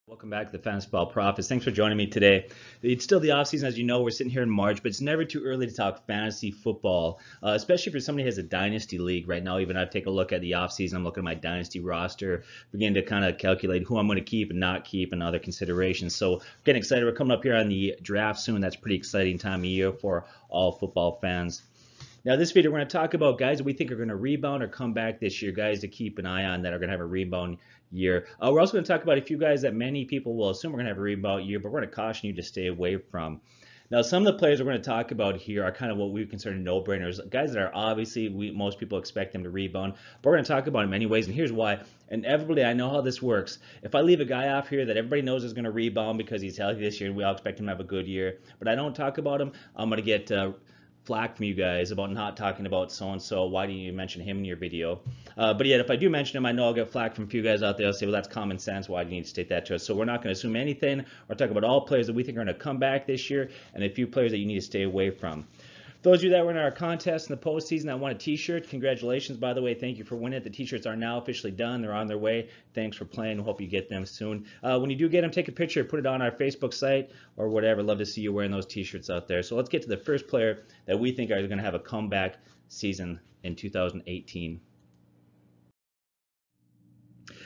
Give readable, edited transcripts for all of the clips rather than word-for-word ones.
Welcome back to the Fantasy Football Profits. Thanks for joining me today. It's still the offseason, as you know. We're sitting here in March, but it's never too early to talk fantasy football, especially for somebody who has a dynasty league right now. Even I've taken a look at the offseason. I'm looking at my dynasty roster, beginning to kind of calculate who I'm going to keep and not keep and other considerations. So getting excited. We're coming up here on the draft soon. That's a pretty exciting time of year for all football fans. Now, this video, we're going to talk about guys that we think are going to rebound or come back this year, guys to keep an eye on that are going to have a rebound year. We're also going to talk about a few guys that many people will assume we're going to have a rebound year, but we're going to caution you to stay away from. Now, some of the players we're going to talk about here are kind of what we consider no-brainers, guys that are obviously most people expect them to rebound, but we're going to talk about them anyways, and here's why. Inevitably, I know how this works. If I leave a guy off here that everybody knows is going to rebound because he's healthy this year and we all expect him to have a good year, but I don't talk about him, I'm going to get flack from you guys about not talking about so-and-so. Why didn't you mention him in your video? But yet, if I do mention him, I know I'll get flack from a few guys out there. I'll say, well, that's common sense. Why do you need to state that to us? So we're not going to assume anything. We're talking about all players that we think are going to come back this year and a few players that you need to stay away from. Those of you that were in our contest in the postseason that won a t-shirt, congratulations, by the way. Thank you for winning it. The t-shirts are now officially done. They're on their way. Thanks for playing. Hope you get them soon. When you do get them, take a picture, put it on our Facebook site or whatever. Love to see you wearing those t-shirts out there. So let's get to the first player that we think are going to have a comeback season in 2018.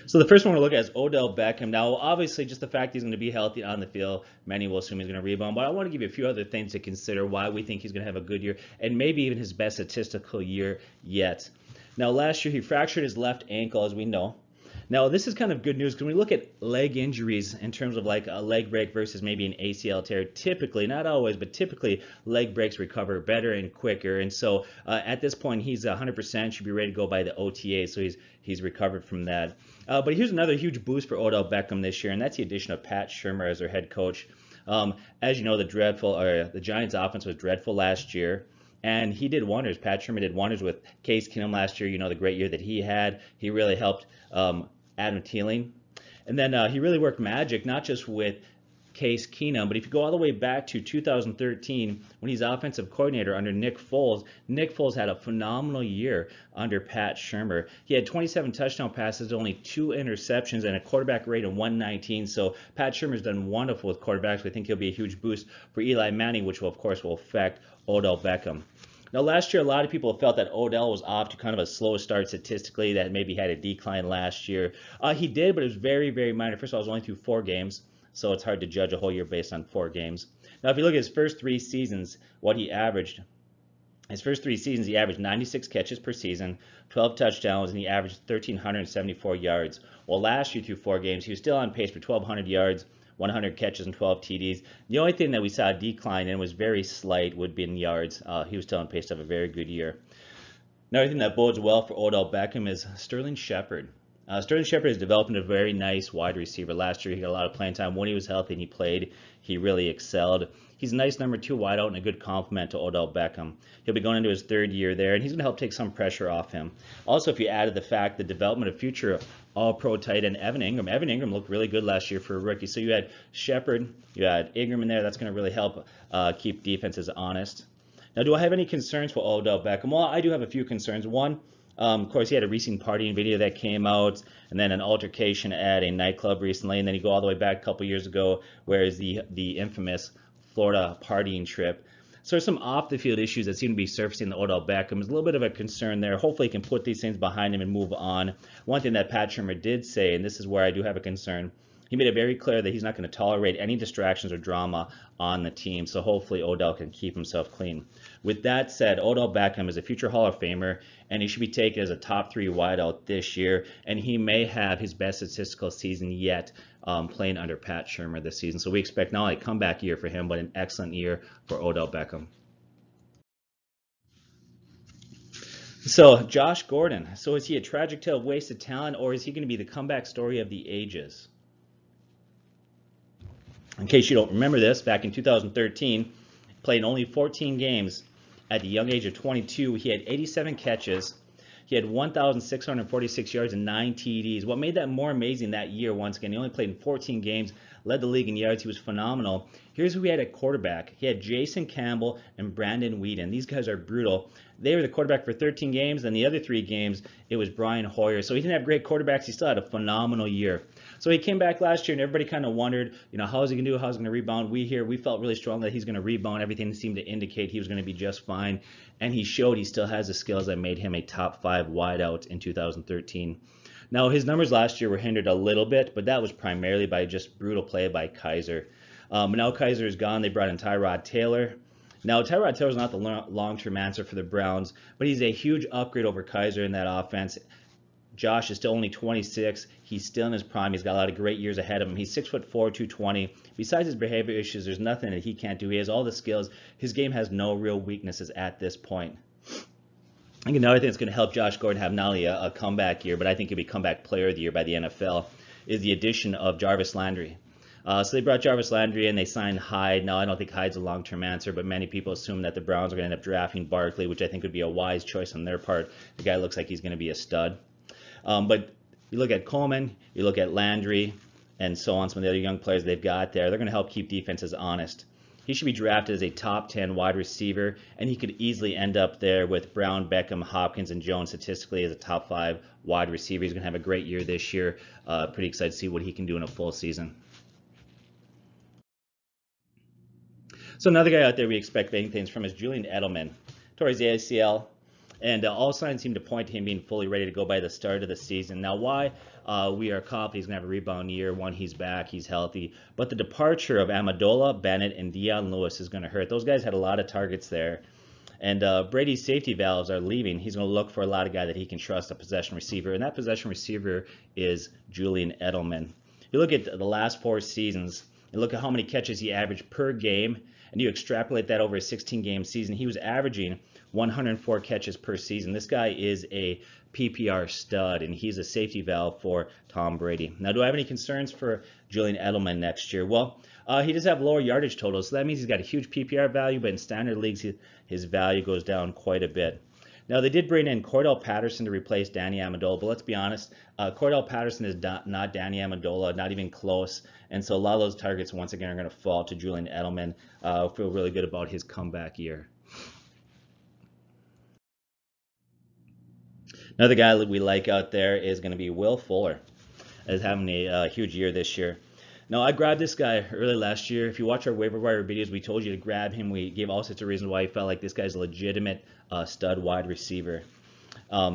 So the first one we're going to look at is Odell Beckham. Now, obviously, just the fact he's going to be healthy on the field, many will assume he's going to rebound. But I want to give you a few other things to consider why we think he's going to have a good year and maybe even his best statistical year yet. Now, last year, he fractured his left ankle, as we know. Now, this is kind of good news because when we look at leg injuries in terms of like a leg break versus maybe an ACL tear, typically, not always, but typically leg breaks recover better and quicker. And so at this point, he's 100%, should be ready to go by the OTA, so he's recovered from that. But here's another huge boost for Odell Beckham this year, and that's the addition of Pat Shurmur as their head coach. As you know, the Giants' offense was dreadful last year. And he did wonders. Pat Shurmur did wonders with Case Keenum last year. You know, the great year that he had. He really helped Adam Thielen. And then he really worked magic, not just with Case Keenum, but if you go all the way back to 2013 when he's offensive coordinator under Nick Foles had a phenomenal year under Pat Shurmur. He had 27 touchdown passes, only 2 interceptions, and a quarterback rate of 119. So Pat Shurmur's done wonderful with quarterbacks. We think he'll be a huge boost for Eli Manning, which will, of course, will affect Odell Beckham. Now, last year, a lot of people felt that Odell was off to kind of a slow start statistically, that maybe had a decline last year. He did, but it was very, very minor. First of all, it was only through 4 games, so it's hard to judge a whole year based on 4 games. Now, if you look at his first 3 seasons, what he averaged, his first 3 seasons, he averaged 96 catches per season, 12 touchdowns, and he averaged 1,374 yards. Well, last year through 4 games, he was still on pace for 1,200 yards, 100 catches and 12 TDs. The only thing that we saw a decline in was very slight would be in yards. He was still on pace to have a very good year. Another thing that bodes well for Odell Beckham is Sterling Shepard. Sterling Shepard has developed into a very nice wide receiver. Last year, he got a lot of playing time. When he was healthy and he played, he really excelled. He's a nice number 2 wideout and a good complement to Odell Beckham. He'll be going into his 3rd year there, and he's going to help take some pressure off him. Also, if you added the fact the development of future All-Pro tight end Evan Ingram looked really good last year for a rookie. So you had Shepard, you had Ingram in there. That's going to really help keep defenses honest. Now, do I have any concerns for Odell Beckham? Well, I do have a few concerns. One, of course, he had a recent partying video that came out, and then an altercation at a nightclub recently, and then you go all the way back a couple years ago, where is the infamous Florida partying trip. So there's some off-the-field issues that seem to be surfacing in Odell Beckham. There's a little bit of a concern there. Hopefully he can put these things behind him and move on. One thing that Pat Shurmur did say, and this is where I do have a concern, he made it very clear that he's not going to tolerate any distractions or drama on the team, so hopefully Odell can keep himself clean. With that said, Odell Beckham is a future Hall of Famer, and he should be taken as a top 3 wideout this year, and he may have his best statistical season yet playing under Pat Shurmur this season. So we expect not only a comeback year for him, but an excellent year for Odell Beckham. So Josh Gordon, so is he a tragic tale of wasted talent, or is he going to be the comeback story of the ages? In case you don't remember this, back in 2013, playing only 14 games at the young age of 22, he had 87 catches. He had 1,646 yards and 9 TDs. What made that more amazing that year, once again, he only played in 14 games, led the league in yards. He was phenomenal. Here's who he had at quarterback. He had Jason Campbell and Brandon Weeden. These guys are brutal. They were the quarterback for 13 games, and the other 3 games, it was Brian Hoyer. So he didn't have great quarterbacks. He still had a phenomenal year. So he came back last year, and everybody kind of wondered, how is he going to do? How's he going to rebound? We felt really strong that he's going to rebound. Everything seemed to indicate he was going to be just fine, and he showed he still has the skills that made him a top 5 wideout in 2013. Now, his numbers last year were hindered a little bit, but that was primarily by just brutal play by Kaiser. Now Kaiser is gone. They brought in Tyrod Taylor. Now, Tyrod Taylor is not the long-term answer for the Browns, but he's a huge upgrade over Kaiser in that offense. Josh is still only 26. He's still in his prime. He's got a lot of great years ahead of him. He's 6'4", 220. Besides his behavior issues, there's nothing that he can't do. He has all the skills. His game has no real weaknesses at this point. I think another thing that's going to help Josh Gordon have not only a comeback year, but I think he'll be comeback player of the year by the NFL, is the addition of Jarvis Landry. So they brought Jarvis Landry in. They signed Hyde. Now, I don't think Hyde's a long-term answer, but many people assume that the Browns are going to end up drafting Barkley, which I think would be a wise choice on their part. The guy looks like he's going to be a stud. But you look at Coleman, you look at Landry, and so on, some of the other young players they've got there. They're going to help keep defenses honest. He should be drafted as a top 10 wide receiver, and he could easily end up there with Brown, Beckham, Hopkins, and Jones statistically as a top 5 wide receiver. He's going to have a great year this year. Pretty excited to see what he can do in a full season. So another guy out there we expect big things from is Julian Edelman. Tore his ACL, and all signs seem to point to him being fully ready to go by the start of the season. Now, why? We are confident he's going to have a rebound year. One, he's back, he's healthy. But the departure of Amendola, Bennett, and Dion Lewis is going to hurt. Those guys had a lot of targets there. And Brady's safety valves are leaving. He's going to look for a lot of guys that he can trust, a possession receiver. And that possession receiver is Julian Edelman. You look at the last 4 seasons, and look at how many catches he averaged per game, and you extrapolate that over a 16-game season, he was averaging 104 catches per season. This guy is a PPR stud, and he's a safety valve for Tom Brady. Now, do I have any concerns for Julian Edelman next year? Well, he does have lower yardage totals, so that means he's got a huge PPR value, but in standard leagues, his value goes down quite a bit. Now, they did bring in Cordell Patterson to replace Danny Amendola, but let's be honest, Cordell Patterson is not Danny Amendola, not even close, and so a lot of those targets, once again, are going to fall to Julian Edelman. I feel really good about his comeback year. Another guy that we like out there is going to be Will Fuller, as having a huge year this year. Now, I grabbed this guy early last year. If you watch our waiver wire videos, we told you to grab him. We gave all sorts of reasons why we felt like this guy's a legitimate stud wide receiver.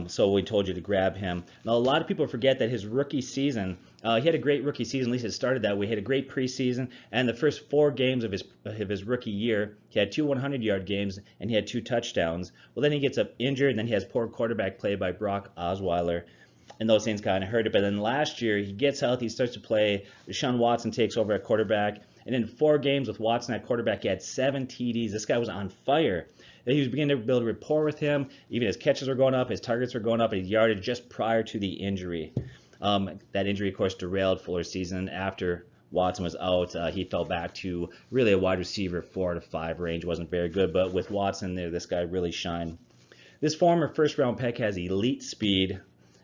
So we told you to grab him. Now, a lot of people forget that his rookie season, he had a great rookie season. At least it started that way. He had a great preseason, and the first 4 games of his rookie year, he had 2 100-yard games, and he had 2 touchdowns. Well, then he gets up injured, and then he has poor quarterback play by Brock Osweiler, and those things kind of hurt it. But then last year, he gets healthy, he starts to play. Deshaun Watson takes over at quarterback, and in 4 games with Watson at quarterback, he had 7 TDs. This guy was on fire. He was beginning to build rapport with him. Even his catches were going up, his targets were going up, and his yardage just prior to the injury. That injury, of course, derailed Fuller's season. After Watson was out, he fell back to really a wide receiver 4 to 5 range. Wasn't very good, but with Watson there, this guy really shined. This former first-round pick has elite speed,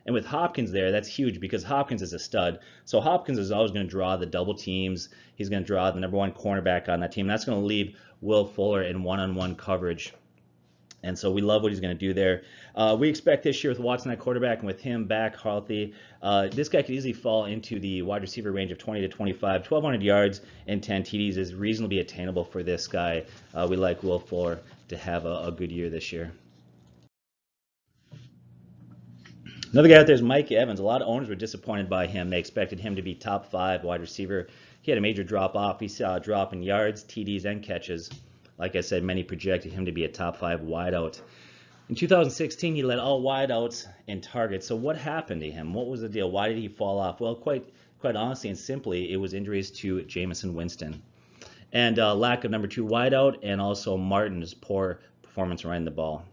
and with Hopkins there, that's huge because Hopkins is a stud. So Hopkins is always going to draw the double teams. He's going to draw the number 1 cornerback on that team. That's going to leave Will Fuller in one-on-one coverage. And so we love what he's going to do there. We expect this year with Watson at quarterback and with him back healthy, this guy could easily fall into the wide receiver range of 20 to 25. 1,200 yards and 10 TDs is reasonably attainable for this guy. We like Will Fuller to have a good year this year. Another guy out there is Mike Evans. A lot of owners were disappointed by him. They expected him to be top 5 wide receiver. He had a major drop-off. He saw a drop in yards, TDs, and catches. Like I said, many projected him to be a top 5 wideout. In 2016, he led all wideouts in targets. So what happened to him? What was the deal? Why did he fall off? Well, quite honestly and simply, it was injuries to Jameson Winston. And lack of number 2 wideout, and also Martin's poor performance running the ball.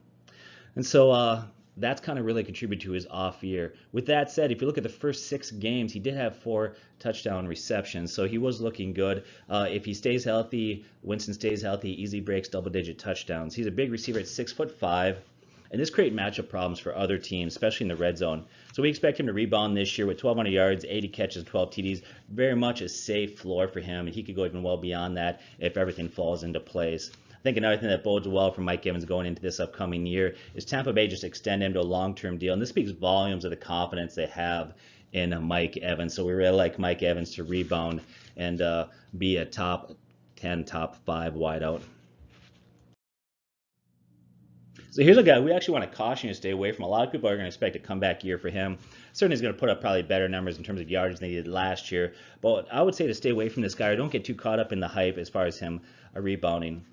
And so that's kind of really contributed to his off year. With that said, if you look at the first 6 games, he did have 4 touchdown receptions, so he was looking good. If he stays healthy, Winston stays healthy, easily breaks double-digit touchdowns. He's a big receiver at 6'5", and this creates matchup problems for other teams, especially in the red zone. So we expect him to rebound this year with 1,200 yards, 80 catches, 12 TDs. Very much a safe floor for him, and he could go even well beyond that if everything falls into place. I think another thing that bodes well for Mike Evans going into this upcoming year is Tampa Bay just extend him to a long-term deal, and this speaks volumes of the confidence they have in Mike Evans. So we really like Mike Evans to rebound and be a top 10, top 5 wideout. So here's a guy we actually want to caution you to stay away from. A lot of people are going to expect a comeback year for him. Certainly he's going to put up probably better numbers in terms of yards than he did last year. But I would say to stay away from this guy, or don't get too caught up in the hype as far as him rebounding.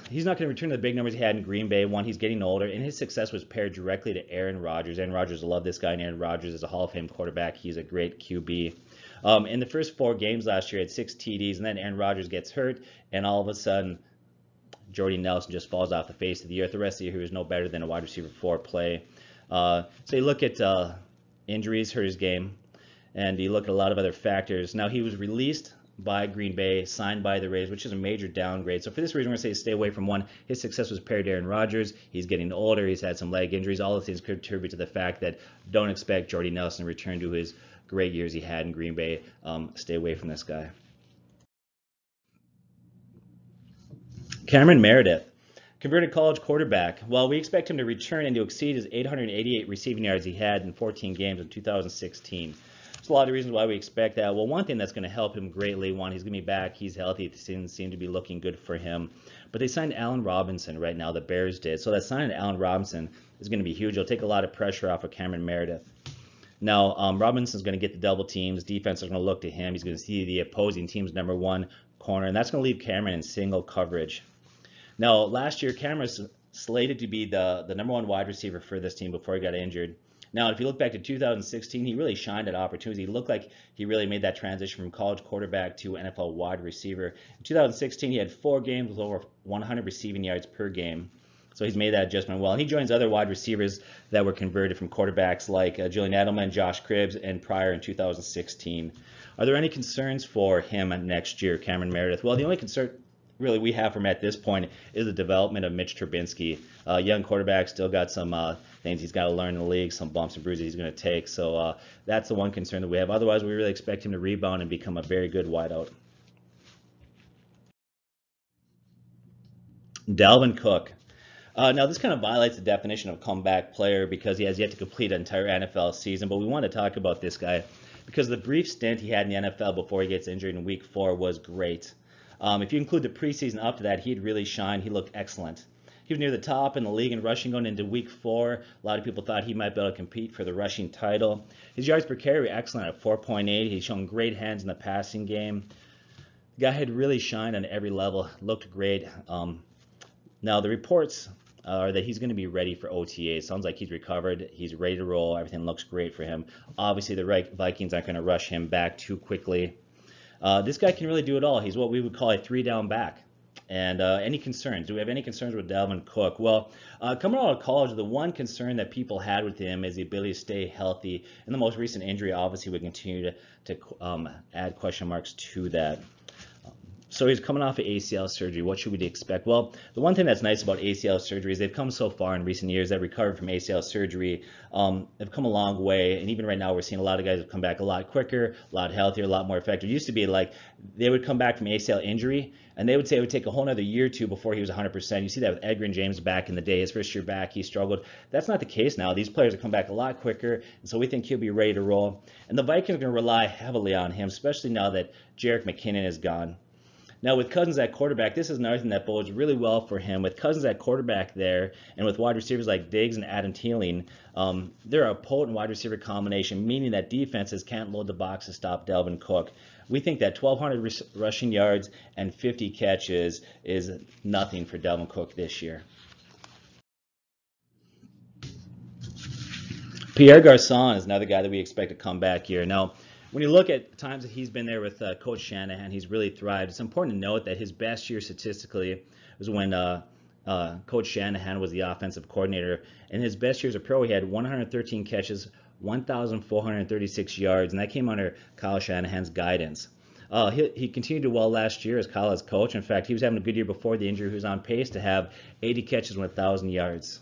He's not going to return to the big numbers he had in Green Bay. One, he's getting older, and his success was paired directly to Aaron Rodgers. Aaron Rodgers will love this guy, and Aaron Rodgers is a Hall of Fame quarterback. He's a great QB. In the first 4 games last year, he had 6 TDs, and then Aaron Rodgers gets hurt, and all of a sudden, Jordy Nelson just falls off the face of the earth. The rest of the year, he was no better than a wide receiver 4 play. So you look at injuries hurt his game, and you look at a lot of other factors. Now, he was released by Green Bay, signed by the Rays, which is a major downgrade. So for this reason, we're going to say stay away from one. His success was paired to Aaron Rodgers. He's getting older. He's had some leg injuries. All of these contribute to the fact that don't expect Jordy Nelson to return to his great years he had in Green Bay. Stay away from this guy. Cameron Meredith, converted college quarterback. Well, we expect him to return and to exceed his 888 receiving yards he had in 14 games in 2016. There's a lot of reasons why we expect that. Well, one thing that's going to help him greatly, one, he's going to be back. He's healthy. It seems to be looking good for him. But they signed Allen Robinson right now. The Bears did. So that signing of Allen Robinson is going to be huge. It'll take a lot of pressure off of Cameron Meredith. Now, Robinson's going to get the double teams. Defense is going to look to him. He's going to see the opposing team's #1 corner, and that's going to leave Cameron in single coverage. Now, last year, Cameron was slated to be the #1 wide receiver for this team before he got injured. Now, if you look back to 2016, he really shined at opportunities. He looked like he really made that transition from college quarterback to NFL wide receiver. In 2016, he had 4 games with over 100 receiving yards per game. So he's made that adjustment well. And he joins other wide receivers that were converted from quarterbacks like Julian Edelman, Josh Cribbs, and Pryor in 2016. Are there any concerns for him next year, Cameron Meredith? Well, the only concern really we have from at this point is the development of Mitch Trubisky. Young quarterback, still got some things he's got to learn in the league, some bumps and bruises he's going to take. So that's the one concern that we have. Otherwise, we really expect him to rebound and become a very good wideout. Dalvin Cook. Now, this kind of violates the definition of comeback player because he has yet to complete an entire NFL season, but we want to talk about this guy because the brief stint he had in the NFL before he gets injured in Week 4 was great. If you include the preseason up to that, he'd really shine. He looked excellent. He was near the top in the league in rushing going into Week 4. A lot of people thought he might be able to compete for the rushing title. His yards per carry were excellent at 4.8. He's shown great hands in the passing game. The guy had really shined on every level. Looked great. Now, the reports are that he's going to be ready for OTA. Sounds like he's recovered. He's ready to roll. Everything looks great for him. Obviously, the Vikings aren't going to rush him back too quickly. This guy can really do it all. He's what we would call a 3-down back. And any concerns? Do we have any concerns with Dalvin Cook? Well, coming out of college, the one concern that people had with him is the ability to stay healthy. And the most recent injury obviously would continue to add question marks to that. So he's coming off of ACL surgery. What should we expect? Well, the one thing that's nice about ACL surgery is they've come so far in recent years. They've recovered from ACL surgery. They've come a long way. And even right now, we're seeing a lot of guys have come back a lot quicker, a lot healthier, a lot more effective. It used to be like they would come back from ACL injury, and they would say it would take a whole other year or two before he was 100%. You see that with Edgar and James back in the day. His first year back, he struggled. That's not the case now. These players have come back a lot quicker, and so we think he'll be ready to roll. And the Vikings are going to rely heavily on him, especially now that Jerick McKinnon is gone. Now, with Cousins at quarterback, this is another thing that bodes really well for him. With Cousins at quarterback there, and with wide receivers like Diggs and Adam Thielen, they're a potent wide receiver combination, meaning that defenses can't load the box to stop Dalvin Cook. We think that 1,200 rushing yards and 50 catches is nothing for Dalvin Cook this year. Pierre Garcon is another guy that we expect to come back here. Now, when you look at times that he's been there with Coach Shanahan, he's really thrived. It's important to note that his best year statistically was when Coach Shanahan was the offensive coordinator. In his best years as a pro, he had 113 catches, 1,436 yards, and that came under Kyle Shanahan's guidance. He continued to do well last year as Kyle's coach. In fact, he was having a good year before the injury. He was on pace to have 80 catches and 1,000 yards.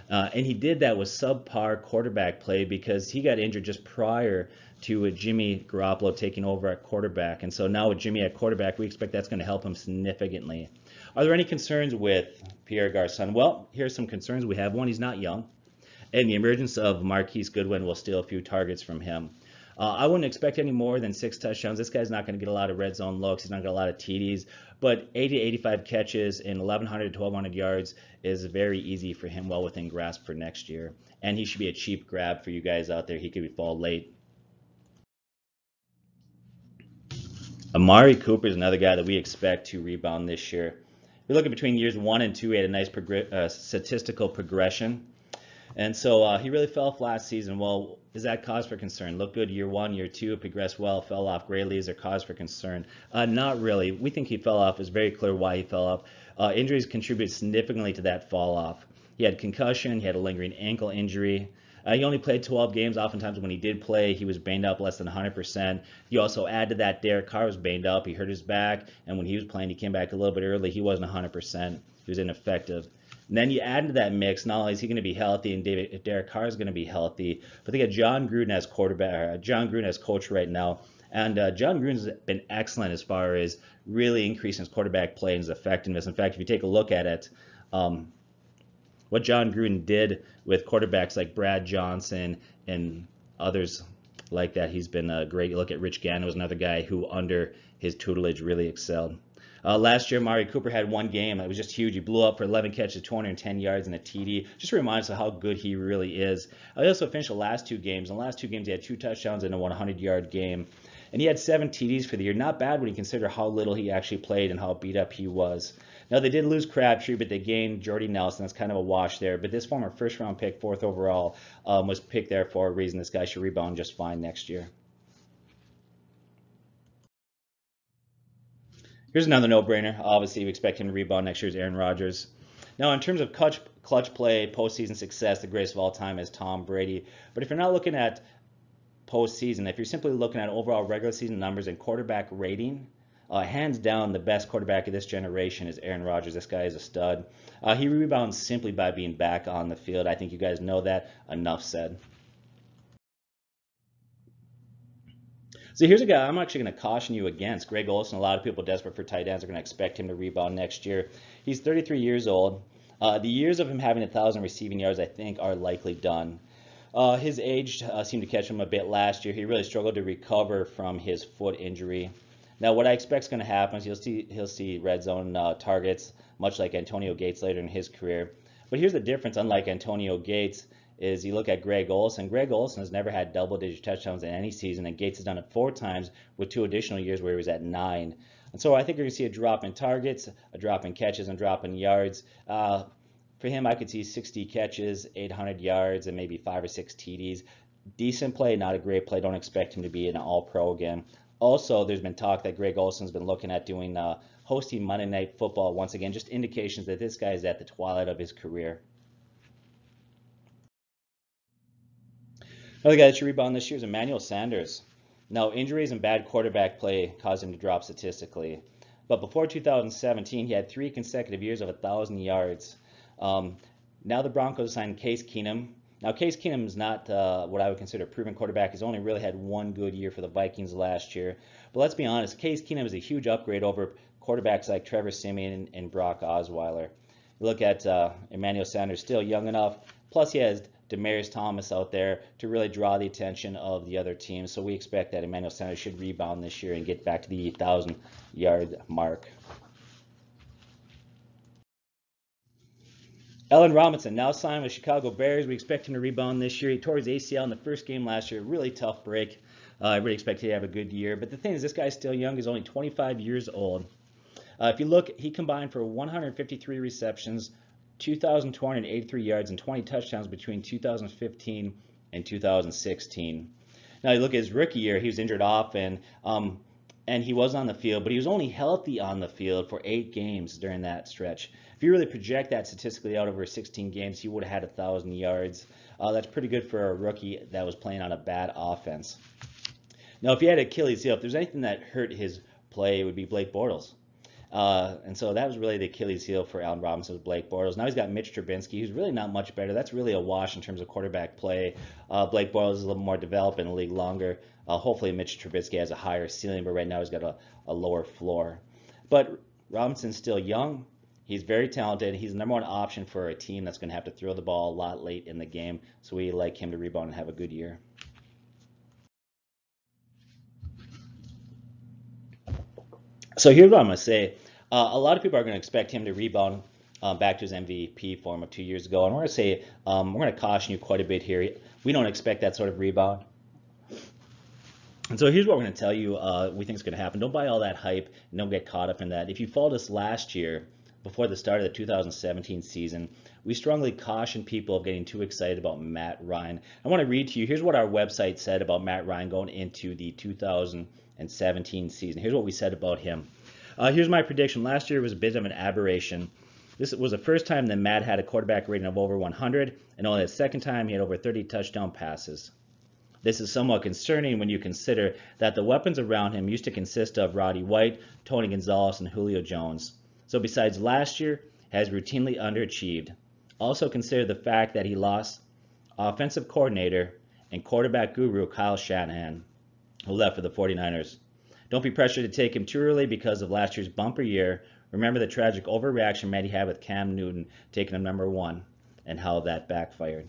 And he did that with subpar quarterback play because he got injured just prior to Jimmy Garoppolo taking over at quarterback. And so now with Jimmy at quarterback, we expect that's going to help him significantly. Are there any concerns with Pierre Garcon? Well, here's some concerns we have. One, he's not young. and the emergence of Marquise Goodwin will steal a few targets from him. I wouldn't expect any more than 6 touchdowns. This guy's not going to get a lot of red zone looks. He's not going to get a lot of TDs, but 80 to 85 catches and 1,100 to 1,200 yards is very easy for him, well within grasp for next year. And he should be a cheap grab for you guys out there. He could fall late. Amari Cooper is another guy that we expect to rebound this year. If you're looking between years 1 and 2, he had a nice statistical progression. And so he really fell off last season. Well, is that cause for concern? Looked good year 1, year 2, progressed well, fell off greatly. Is there cause for concern? Not really. We think he fell off. It's very clear why he fell off. Injuries contributed significantly to that fall off. He had concussion. He had a lingering ankle injury. He only played 12 games. Oftentimes when he did play, he was banged up less than 100%. You also add to that, Derek Carr was banged up. He hurt his back. And when he was playing, he came back a little bit early. He wasn't 100%. He was ineffective. And then you add to that mix, not only is he going to be healthy and Derek Carr is going to be healthy, but they got John Gruden as quarterback, John Gruden as coach right now. And John Gruden's been excellent as far as really increasing his quarterback play and his effectiveness. In fact, if you take a look at it, what John Gruden did with quarterbacks like Brad Johnson and others like that, he's been great. You look at Rich Gannon, was another guy who under his tutelage really excelled. Last year, Amari Cooper had one game that was just huge. He blew up for 11 catches, 210 yards, and a TD. Just reminds us of how good he really is. He also finished the last 2 games. In the last 2 games, he had 2 touchdowns and a 100-yard game. And he had 7 TDs for the year. Not bad when you consider how little he actually played and how beat up he was. Now, they did lose Crabtree, but they gained Jordy Nelson. That's kind of a wash there. But this former first-round pick, 4th overall, was picked there for a reason. This guy should rebound just fine next year. Here's another no-brainer. Obviously, we expect him to rebound next year's Aaron Rodgers. Now, in terms of clutch play, postseason success, the greatest of all time is Tom Brady. But if you're not looking at postseason, if you're simply looking at overall regular season numbers and quarterback rating, hands down, the best quarterback of this generation is Aaron Rodgers. This guy is a stud. He rebounds simply by being back on the field. I think you guys know that. Enough said. So here's a guy I'm actually going to caution you against. Greg Olsen. A lot of people desperate for tight ends are going to expect him to rebound next year. He's 33 years old. The years of him having 1,000 receiving yards, I think, are likely done. His age seemed to catch him a bit last year. He really struggled to recover from his foot injury. Now, what I expect is going to happen is he'll see red zone targets, much like Antonio Gates later in his career. But here's the difference. Unlike Antonio Gates, is you look at Greg Olsen. Greg Olsen has never had double-digit touchdowns in any season, and Gates has done it 4 times with 2 additional years where he was at 9. And so I think you're going to see a drop in targets, a drop in catches, and a drop in yards. For him, I could see 60 catches, 800 yards, and maybe 5 or 6 TDs. Decent play, not a great play. Don't expect him to be an all-pro again. Also, there's been talk that Greg Olsen's been looking at doing hosting Monday Night Football once again. Just indications that this guy is at the twilight of his career. Another guy that should rebound this year is Emmanuel Sanders. Now, injuries and bad quarterback play caused him to drop statistically. But before 2017, he had 3 consecutive years of 1,000 yards. Now the Broncos signed Case Keenum. Now, Case Keenum is not what I would consider a proven quarterback. He's only really had 1 good year for the Vikings last year. But let's be honest, Case Keenum is a huge upgrade over quarterbacks like Trevor Siemian and Brock Osweiler. You look at Emmanuel Sanders, still young enough. Plus, he has Demaryius Thomas out there to really draw the attention of the other teams. So we expect that Emmanuel Sanders should rebound this year and get back to the 1,000-yard mark. Allen Robinson, now signed with Chicago Bears. We expect him to rebound this year. He tore his ACL in the first game last year. Really tough break. I really expect him to have a good year. But the thing is, this guy's still young. He's only 25 years old. If you look, he combined for 153 receptions, 2,283 yards, and 20 touchdowns between 2015 and 2016. Now, you look at his rookie year, he was injured often, and he was on the field, but he was only healthy on the field for 8 games during that stretch. If you really project that statistically out over 16 games, he would have had 1,000 yards. That's pretty good for a rookie that was playing on a bad offense. Now, if he had Achilles heel, if there's anything that hurt his play, it would be Blake Bortles. And so that was really the Achilles heel for Allen Robinson, was Blake Bortles. Now he's got Mitch Trubisky, who's really not much better. That's really a wash in terms of quarterback play. Blake Bortles is a little more developed in the league longer. Hopefully Mitch Trubisky has a higher ceiling, but right now he's got a lower floor. But Robinson's still young. He's very talented. He's the number one option for a team that's going to have to throw the ball a lot late in the game. So we like him to rebound and have a good year. So here's what I'm going to say. A lot of people are going to expect him to rebound back to his MVP form of 2 years ago. And we're going to say, we're going to caution you quite a bit here. We don't expect that sort of rebound. And so here's what we're going to tell you we think is going to happen. Don't buy all that hype and don't get caught up in that. If you followed us last year, before the start of the 2017 season, we strongly cautioned people of getting too excited about Matt Ryan. I want to read to you, here's what our website said about Matt Ryan going into the 2017 season. Here's what we said about him. Here's my prediction. Last year was a bit of an aberration. This was the first time that Matt had a quarterback rating of over 100, and only the second time he had over 30 touchdown passes. This is somewhat concerning when you consider that the weapons around him used to consist of Roddy White, Tony Gonzalez, and Julio Jones. So besides last year, has routinely underachieved. Also consider the fact that he lost offensive coordinator and quarterback guru Kyle Shanahan, who left for the 49ers. Don't be pressured to take him too early because of last year's bumper year. Remember the tragic overreaction Matty had with Cam Newton taking him #1 and how that backfired.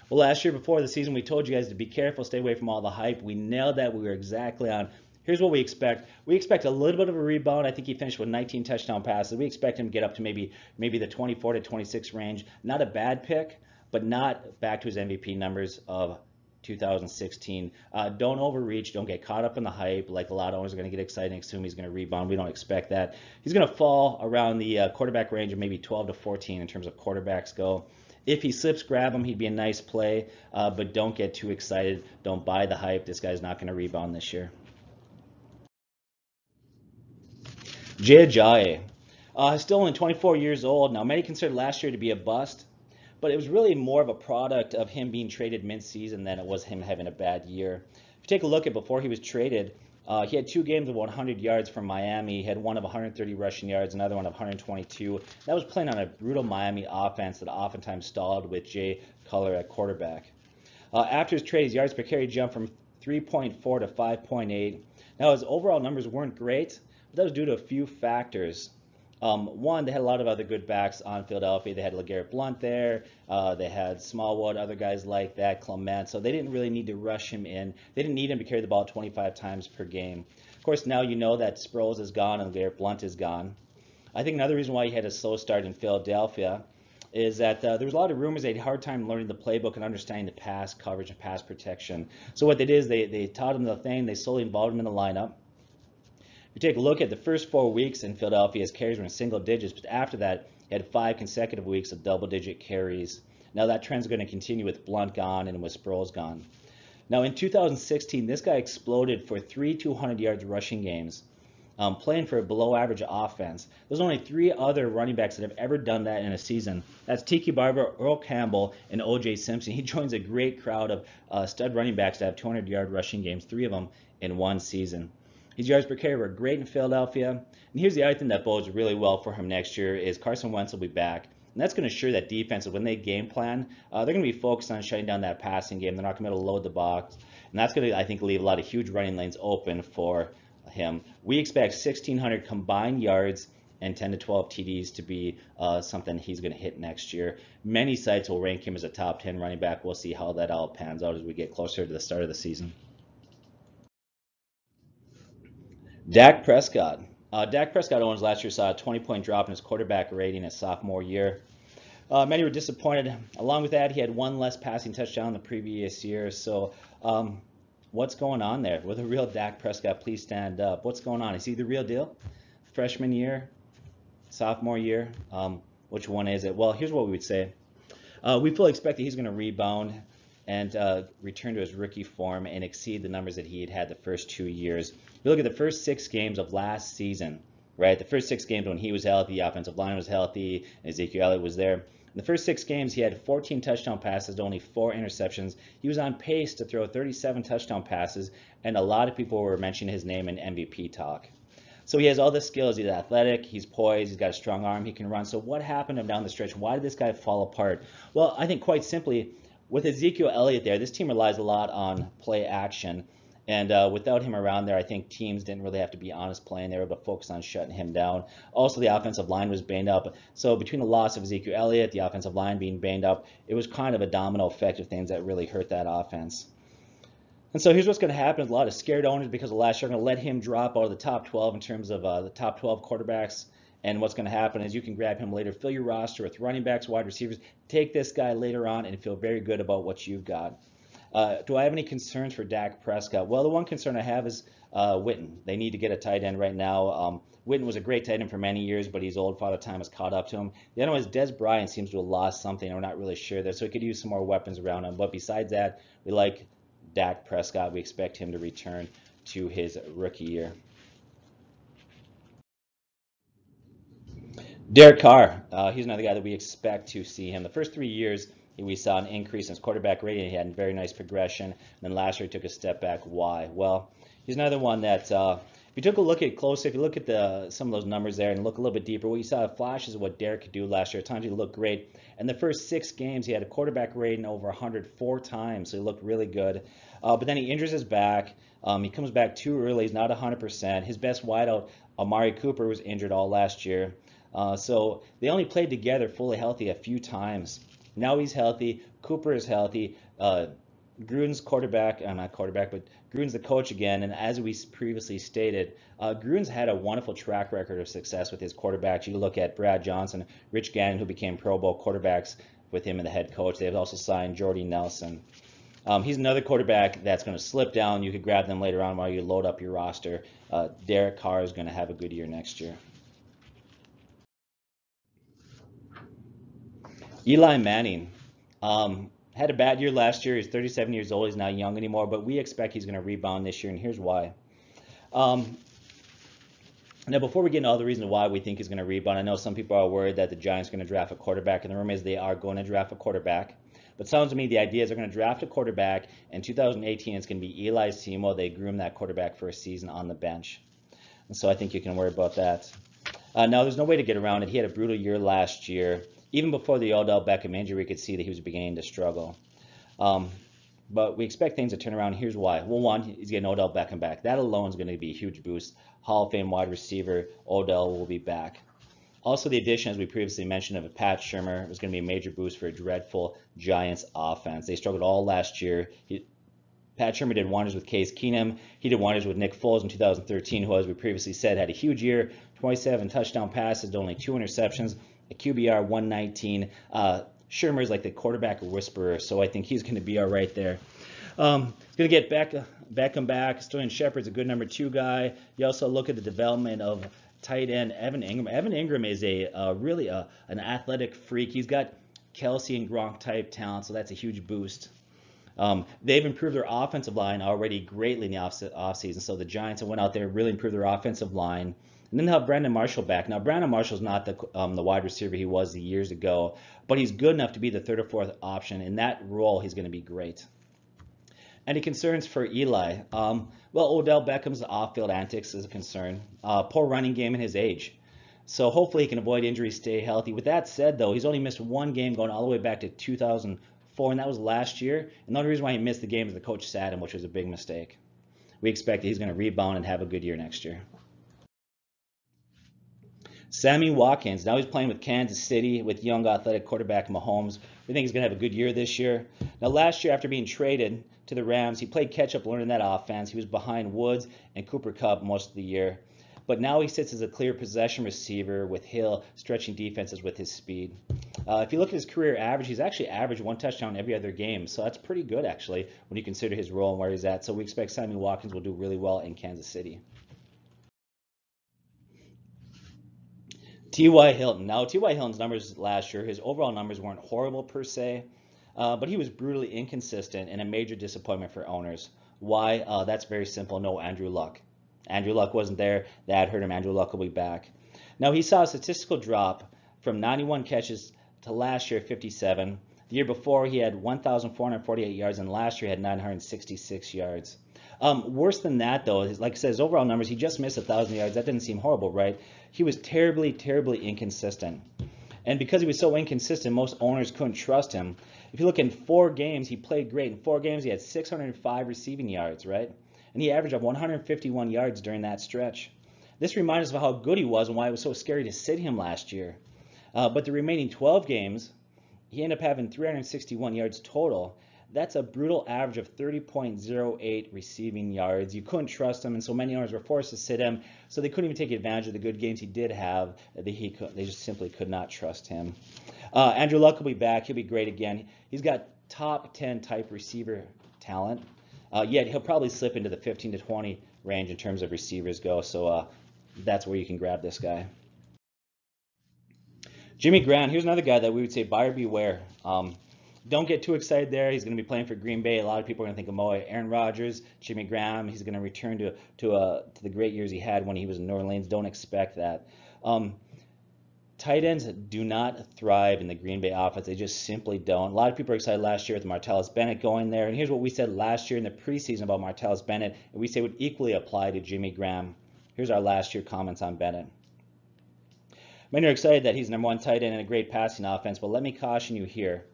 Well, last year before the season, we told you guys to be careful, stay away from all the hype. We nailed that. We were exactly on. Here's what we expect. We expect a little bit of a rebound. I think he finished with 19 touchdown passes. We expect him to get up to maybe the 24 to 26 range. Not a bad pick, but not back to his MVP numbers of 2016. Don't overreach. Don't get caught up in the hype. Like a lot of owners are going to get excited and assume he's going to rebound. We don't expect that. He's going to fall around the quarterback range of maybe 12 to 14 in terms of quarterbacks go. If he slips, grab him. He'd be a nice play, but don't get too excited. Don't buy the hype. This guy's not going to rebound this year. Ajayi, still only 24 years old. Now, many considered last year to be a bust, but it was really more of a product of him being traded mid-season than it was him having a bad year. If you take a look at before he was traded, he had 2 games of 100 yards from Miami. He had one of 130 rushing yards, another one of 122. That was playing on a brutal Miami offense that oftentimes stalled with Jay Cutler at quarterback. After his trade, his yards per carry jumped from 3.4 to 5.8. Now, his overall numbers weren't great, but that was due to a few factors. One, they had a lot of other good backs on Philadelphia. They had LeGarrette Blount there. They had Smallwood, other guys like that, Clement. So they didn't really need to rush him in. They didn't need him to carry the ball 25 times per game. Of course, now you know that Sproles is gone and LeGarrette Blount is gone. I think another reason why he had a slow start in Philadelphia is that there was a lot of rumors they had a hard time learning the playbook and understanding the pass coverage and pass protection. So what they did is they taught him the thing. They slowly involved him in the lineup. If you take a look at the first 4 weeks in Philadelphia, his carries were in single digits, but after that, he had 5 consecutive weeks of double-digit carries. Now that trend's going to continue with Blount gone and with Sproles gone. Now in 2016, this guy exploded for 3 200 yards rushing games, playing for a below-average offense. There's only 3 other running backs that have ever done that in a season. That's Tiki Barber, Earl Campbell, and O.J. Simpson. He joins a great crowd of stud running backs that have 200-yard rushing games, 3 of them in one season. His yards per carry were great in Philadelphia. And here's the other thing that bodes really well for him next year is Carson Wentz will be back. And that's going to assure that defense, when they game plan, they're going to be focused on shutting down that passing game. They're not going to be able to load the box. And that's going to, I think, leave a lot of huge running lanes open for him. We expect 1,600 combined yards and 10 to 12 TDs to be something he's going to hit next year. Many sites will rank him as a top 10 running back. We'll see how that all pans out as we get closer to the start of the season. Dak Prescott. Dak Prescott owners last year saw a 20-point drop in his quarterback rating his sophomore year. Many were disappointed. Along with that, he had 1 less passing touchdown the previous year. So what's going on there? With a real Dak Prescott, please stand up. What's going on? Is he the real deal? Freshman year? Sophomore year? Which one is it? Well, here's what we would say. We fully expect that he's going to rebound and return to his rookie form and exceed the numbers that he had the first 2 years. If you look at the first 6 games of last season, right? The first 6 games when he was healthy, the offensive line was healthy, and Ezekiel Elliott was there. In the first 6 games, he had 14 touchdown passes, only 4 interceptions. He was on pace to throw 37 touchdown passes, and a lot of people were mentioning his name in MVP talk. So he has all the skills. He's athletic, he's poised, he's got a strong arm, he can run. So what happened to him down the stretch? Why did this guy fall apart? Well, I think quite simply, with Ezekiel Elliott there, this team relies a lot on play action. And without him around there, I think teams didn't really have to be honest playing. They were able to focus on shutting him down. Also, the offensive line was banged up. So between the loss of Ezekiel Elliott, the offensive line being banged up, it was kind of a domino effect of things that really hurt that offense. And so here's what's going to happen. A lot of scared owners because of last year are going to let him drop out of the top 12 in terms of the top 12 quarterbacks. And what's going to happen is you can grab him later, fill your roster with running backs, wide receivers, take this guy later on and feel very good about what you've got. Do I have any concerns for Dak Prescott? Well, the one concern I have is Witten. They need to get a tight end right now. Witten was a great tight end for many years, but he's old. Father Time has caught up to him. The other one is Des Bryant seems to have lost something. We're not really sure there, so he could use some more weapons around him. But besides that, we like Dak Prescott. We expect him to return to his rookie year. Derek Carr, he's another guy that we expect to see him. The first 3 years, we saw an increase in his quarterback rating. He had a very nice progression. And then last year, he took a step back. Why? Well, he's another one that, if you took a look at it closer, if you look at some of those numbers there and look a little bit deeper, what you saw flashes of what Derek could do last year. At times, he looked great. In the first 6 games, he had a quarterback rating over 104 times, so he looked really good. But then he injures his back. He comes back too early. He's not 100%. His best wideout, Amari Cooper, was injured all last year. So they only played together fully healthy a few times. Now he's healthy. Cooper is healthy. Gruden's Gruden's the coach again. And as we previously stated, Gruden's had a wonderful track record of success with his quarterbacks. You look at Brad Johnson, Rich Gannon, who became Pro Bowl quarterbacks with him and the head coach. They have also signed Jordy Nelson. He's another quarterback that's going to slip down. You could grab them later on while you load up your roster. Derek Carr is going to have a good year next year. Eli Manning had a bad year last year. He's 37 years old. He's not young anymore, but we expect he's going to rebound this year, and here's why. Now, before we get into all the reasons why we think he's going to rebound, I know some people are worried that the Giants are going to draft a quarterback, and the rumor is they are going to draft a quarterback. But it sounds to me the idea is they're going to draft a quarterback. In 2018, it's going to be Eli's team while they groom that quarterback for a season on the bench. And so I think you can worry about that. Now, there's no way to get around it. He had a brutal year last year. Even before the Odell Beckham injury, we could see that he was beginning to struggle. But we expect things to turn around. Here's why. Well, one, he's getting Odell Beckham back. That alone is going to be a huge boost. Hall of Fame wide receiver Odell will be back. Also, the addition, as we previously mentioned, of Pat Shurmur was going to be a major boost for a dreadful Giants offense. They struggled all last year. Pat Shurmur did wonders with Case Keenum. He did wonders with Nick Foles in 2013, who, as we previously said, had a huge year. 27 touchdown passes to only 2 interceptions. A QBR 119. Shurmur is like the quarterback whisperer, so I think he's going to be all right there. He's going to get Beckham back. Sterling Shepard's a good number 2 guy. You also look at the development of tight end Evan Ingram. Evan Ingram is really an athletic freak. He's got Kelsey and Gronk type talent, so that's a huge boost. They've improved their offensive line already greatly in the offseason, so the Giants have went out there and really improved their offensive line. And then they'll have Brandon Marshall back. Now, Brandon Marshall's not the wide receiver he was years ago, but he's good enough to be the 3rd or 4th option. In that role, he's going to be great. Any concerns for Eli? Well, Odell Beckham's off-field antics is a concern. Poor running game in his age. So hopefully he can avoid injuries, stay healthy. With that said, though, he's only missed 1 game going all the way back to 2004, and that was last year. And the only reason why he missed the game is the coach sat him, which was a big mistake. We expect that he's going to rebound and have a good year next year. Sammy Watkins, now he's playing with Kansas City with young athletic quarterback Mahomes. We think he's going to have a good year this year. Now last year after being traded to the Rams, he played catch-up learning that offense. He was behind Woods and Cooper Kupp most of the year. But now he sits as a clear possession receiver with Hill stretching defenses with his speed. If you look at his career average, he's actually averaged 1 touchdown every other game. So that's pretty good actually when you consider his role and where he's at. So we expect Sammy Watkins will do really well in Kansas City. T.Y. Hilton. Now, T.Y. Hilton's numbers last year, his overall numbers weren't horrible per se, but he was brutally inconsistent and a major disappointment for owners. Why? That's very simple. No Andrew Luck. Andrew Luck wasn't there. That hurt him. Andrew Luck will be back. Now, he saw a statistical drop from 91 catches to last year 57. The year before, he had 1,448 yards, and last year he had 966 yards. Worse than that, though, like I said, his overall numbers, he just missed 1,000 yards. That didn't seem horrible, right? He was terribly, terribly inconsistent. And because he was so inconsistent, most owners couldn't trust him. If you look in 4 games, he played great. In 4 games, he had 605 receiving yards, right? and he averaged 151 yards during that stretch. This reminds us of how good he was and why it was so scary to sit him last year. But the remaining 12 games, he ended up having 361 yards total. That's a brutal average of 30.08 receiving yards. You couldn't trust him, and so many owners were forced to sit him, so they couldn't even take advantage of the good games he did have. They just simply could not trust him. Andrew Luck will be back. He'll be great again. He's got top 10 type receiver talent, yet he'll probably slip into the 15 to 20 range in terms of receivers go, so that's where you can grab this guy. Jimmy Graham, here's another guy that we would say buyer beware. Don't get too excited there. He's going to be playing for Green Bay. A lot of people are going to think of Aaron Rodgers, Jimmy Graham. He's going to return to the great years he had when he was in New Orleans. Don't expect that. Tight ends do not thrive in the Green Bay offense. They just simply don't. A lot of people are excited last year with Martellus Bennett going there. And here's what we said last year in the preseason about Martellus Bennett, and we say would equally apply to Jimmy Graham. Here's our last year comments on Bennett. Many are excited that he's number one tight end in a great passing offense, but let me caution you here.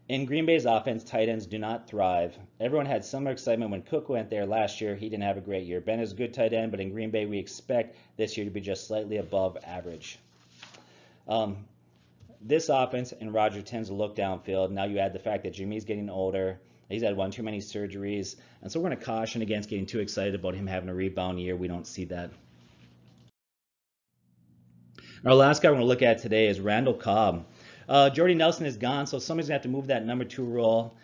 In Green Bay's offense, tight ends do not thrive. Everyone had similar excitement when Cook went there last year. He didn't have a great year. Ben is a good tight end, but in Green Bay, we expect this year to be just slightly above average. This offense and Rodgers tends to look downfield. Now you add the fact that Jimmy's getting older. He's had one too many surgeries. And so we're going to caution against getting too excited about him having a rebound year. We don't see that. Our last guy we're going to look at today is Randall Cobb. Jordy Nelson is gone, so somebody's going to have to move that number 2 role.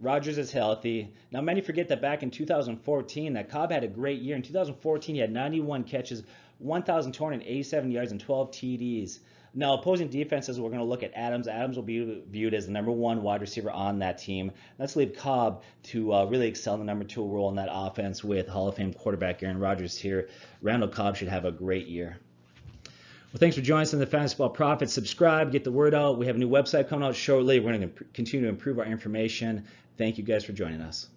Rodgers is healthy. Now, many forget that back in 2014 that Cobb had a great year. In 2014, he had 91 catches, 1,287 yards, and 12 TDs. Now, opposing defenses, we're going to look at Adams. Adams will be viewed as the number 1 wide receiver on that team. Let's leave Cobb to really excel in the number 2 role in that offense with Hall of Fame quarterback Aaron Rodgers here. Randall Cobb should have a great year. Well, thanks for joining us on the Fantasy Football Profits. Subscribe, get the word out. We have a new website coming out shortly. We're going to continue to improve our information. Thank you guys for joining us.